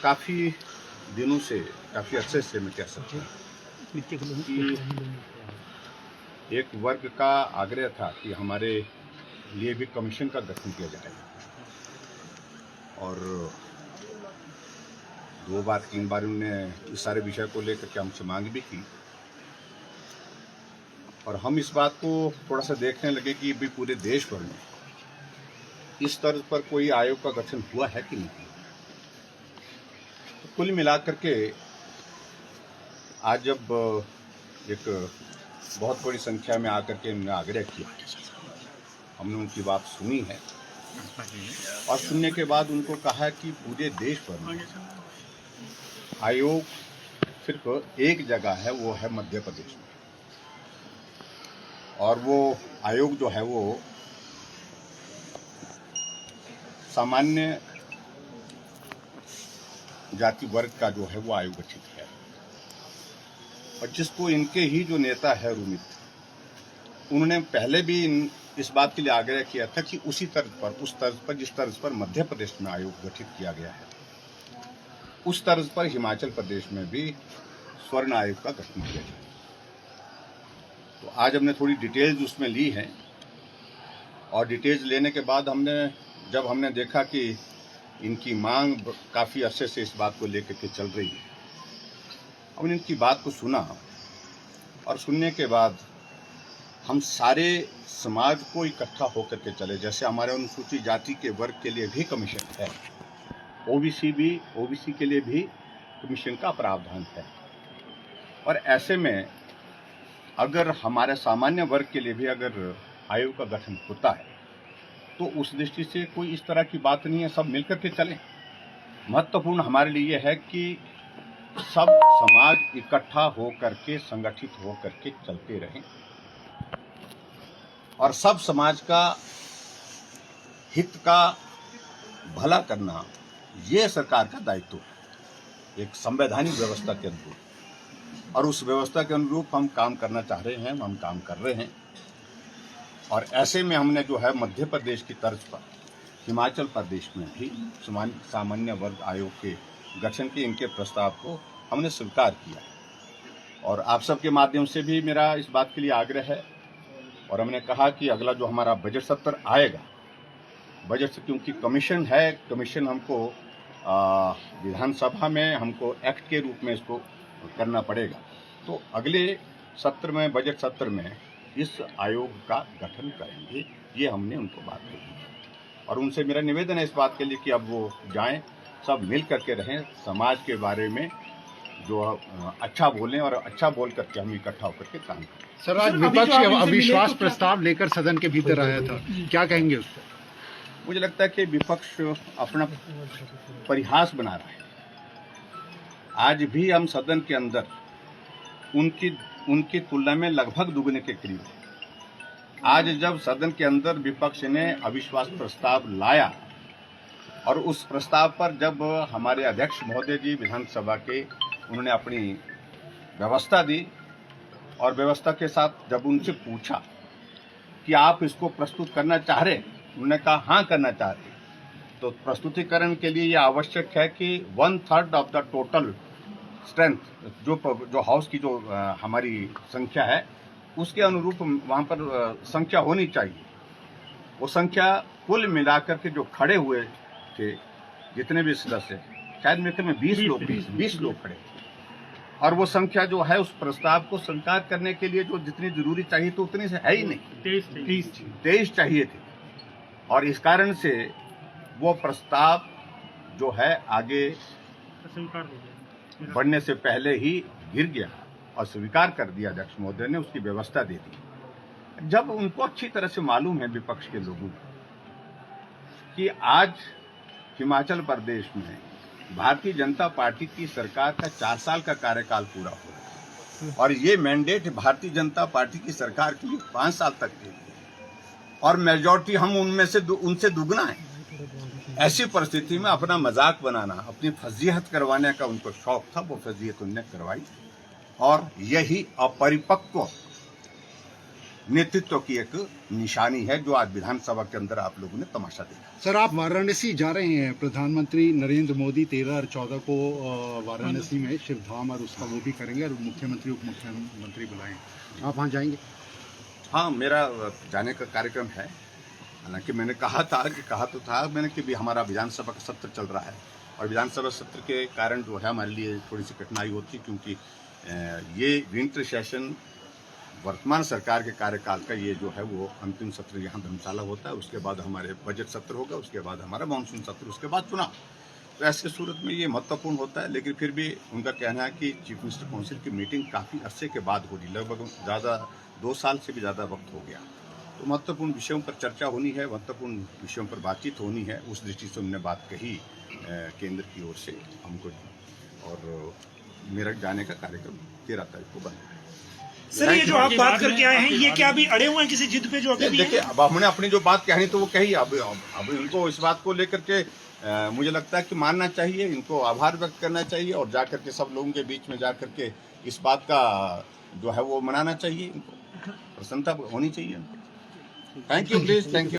काफ़ी दिनों से, काफ़ी अरसे से मैं कह सकता हूँ कि एक वर्ग का आग्रह था कि हमारे लिए भी कमीशन का गठन किया जाए, और 2 बार 3 बार उन्होंने इस सारे विषय को लेकर के हमसे मांग भी की, और हम इस बात को थोड़ा सा देखने लगे कि भी पूरे देश भर में इस तर्ज पर कोई आयोग का गठन हुआ है कि नहीं। तो कुल मिलाकर के आज जब एक बहुत बड़ी संख्या में आकर के उन्होंने आग्रह किया, हमने उनकी बात सुनी है, और सुनने के बाद उनको कहा कि पूरे देश भर में आयोग सिर्फ एक जगह है, वो है मध्य प्रदेश में, और वो आयोग जो है वो सामान्य जाति वर्ग का जो है वो आयोग गठित है, और जिसको इनके ही जो नेता है रूमित, उन्होंने पहले भी इस बात के लिए आग्रह किया था कि उसी तर्ज पर, उस तर्ज पर जिस तर्ज पर मध्य प्रदेश में आयोग गठित किया गया है, उस तर्ज पर हिमाचल प्रदेश में भी स्वर्ण आयोग का गठन किया जाए। तो आज हमने थोड़ी डिटेल्स उसमें ली हैं, और डिटेल्स लेने के बाद जब हमने देखा कि इनकी मांग काफ़ी अरसे से इस बात को लेकर के चल रही है, हमने इनकी बात को सुना, और सुनने के बाद हम सारे समाज को इकट्ठा होकर के चले। जैसे हमारे अनुसूचित जाति के वर्ग के लिए भी कमीशन है, ओबीसी के लिए भी कमीशन का प्रावधान है, और ऐसे में अगर हमारे सामान्य वर्ग के लिए भी अगर आयोग का गठन होता है तो उस दृष्टि से कोई इस तरह की बात नहीं है, सब मिलकर के चलें। महत्वपूर्ण हमारे लिए यह है कि सब समाज इकट्ठा होकर के, संगठित होकर के चलते रहें, और सब समाज का हित का भला करना ये सरकार का दायित्व है, एक संवैधानिक व्यवस्था के अनुरूप, और उस व्यवस्था के अनुरूप हम काम करना चाह रहे हैं, हम काम कर रहे हैं। और ऐसे में हमने जो है मध्य प्रदेश की तर्ज पर हिमाचल प्रदेश में भी सामान्य वर्ग आयोग के गठन के इनके प्रस्ताव को हमने स्वीकार किया, और आप सबके माध्यम से भी मेरा इस बात के लिए आग्रह है। और हमने कहा कि अगला जो हमारा बजट सत्र आएगा, बजट से क्योंकि कमीशन है, कमीशन हमको विधानसभा में हमको एक्ट के रूप में इसको करना पड़ेगा, तो अगले सत्र में, बजट सत्र में इस आयोग का गठन करेंगे, ये हमने उनको बात कही। और उनसे मेरा निवेदन है इस बात के लिए कि अब वो जाएं, सब मिल करके रहें, समाज के बारे में जो अच्छा बोलें, और अच्छा बोल करके हम इकट्ठा होकर के काम करें। सर, आज विपक्ष अविश्वास प्रस्ताव लेकर सदन के भीतर आया था, क्या कहेंगे उस पर? मुझे लगता है कि विपक्ष अपना परिहास बना रहा है। आज भी हम सदन के अंदर उनकी तुलना में लगभग दुगने के करीब है। आज जब सदन के अंदर विपक्ष ने अविश्वास प्रस्ताव लाया, और उस प्रस्ताव पर जब हमारे अध्यक्ष महोदय जी विधानसभा के उन्होंने अपनी व्यवस्था दी, और व्यवस्था के साथ जब उनसे पूछा कि आप इसको प्रस्तुत करना चाह रहे, उन्होंने कहा हाँ करना चाह रहे, तो प्रस्तुतिकरण के लिए यह आवश्यक है कि 1/3 ऑफ द टोटल स्ट्रेंथ, जो हाउस की जो हमारी संख्या है, उसके अनुरूप वहाँ पर संख्या होनी चाहिए। वो संख्या कुल मिलाकर के जो खड़े हुए थे, जितने भी सदस्य, शायद मेरे ख्याल में 20 लोग खड़े थे, और वो संख्या जो है उस प्रस्ताव को स्वीकार करने के लिए जो जितनी जरूरी चाहिए तो उतनी से है ही नहीं, 23 चाहिए थे, और इस कारण से वो प्रस्ताव जो है आगे बढ़ने से पहले ही गिर गया, और स्वीकार कर दिया अध्यक्ष महोदय ने, उसकी व्यवस्था दे दी। जब उनको अच्छी तरह से मालूम है विपक्ष के लोगों को कि आज हिमाचल प्रदेश में भारतीय जनता पार्टी की सरकार का 4 साल का कार्यकाल पूरा हो रहा है, और ये मैंडेट भारतीय जनता पार्टी की सरकार के लिए 5 साल तक के लिए, और मेजॉरिटी हम उनसे दुगना है। ऐसी परिस्थिति में अपना मजाक बनाना, अपनी फजीहत करवाने का उनको शौक था, वो फजीहत उन्होंने करवाई, और यही अपरिपक्व नेतृत्व की एक निशानी है जो आज विधानसभा के अंदर आप लोगों ने तमाशा देखा। सर आप वाराणसी जा रहे हैं, प्रधानमंत्री नरेंद्र मोदी 13 और 14 को वाराणसी में शिवधाम और उसका वो भी करेंगे और मुख्यमंत्री उप मुख्यमंत्री बुलाएंगे, आप वहाँ जाएंगे? हाँ, मेरा जाने का कार्यक्रम है। हालांकि मैंने कहा तो था मैंने कि भी हमारा विधानसभा का सत्र चल रहा है और विधानसभा सत्र के कारण जो है हमारे लिए थोड़ी सी कठिनाई होती, क्योंकि ये विंटर सेशन वर्तमान सरकार के कार्यकाल का ये जो है वो अंतिम सत्र यहाँ धर्मशाला होता है। उसके बाद हमारे बजट सत्र होगा, उसके बाद हमारा मानसून सत्र, उसके बाद चुनाव। तो ऐसे सूरत में ये महत्वपूर्ण होता है। लेकिन फिर भी उनका कहना है कि चीफ मिनिस्टर काउंसिल की मीटिंग काफ़ी अरसे के बाद हो रही, लगभग ज़्यादा 2 साल से भी ज़्यादा वक्त हो गया। तो महत्वपूर्ण विषयों पर चर्चा होनी है, महत्वपूर्ण विषयों पर बातचीत होनी है। उस दृष्टि से उन्होंने बात कही केंद्र की ओर से हमको, और मेरा जाने का कार्यक्रम 13 तारीख को बना है। सर ये जो आप बात करके आए हैं, ये क्या अभी अड़े हुए हैं किसी जिद पे जो अभी भी देखिए, अब हमने अपनी जो बात कहनी तो वो कही। अब इनको इस बात को लेकर के मुझे लगता है कि मानना चाहिए, इनको आभार व्यक्त करना चाहिए और जा करके सब लोगों के बीच में जा करके इस बात का जो है वो मनाना चाहिए, इनको प्रसन्नता होनी चाहिए। Thank you please, thank you.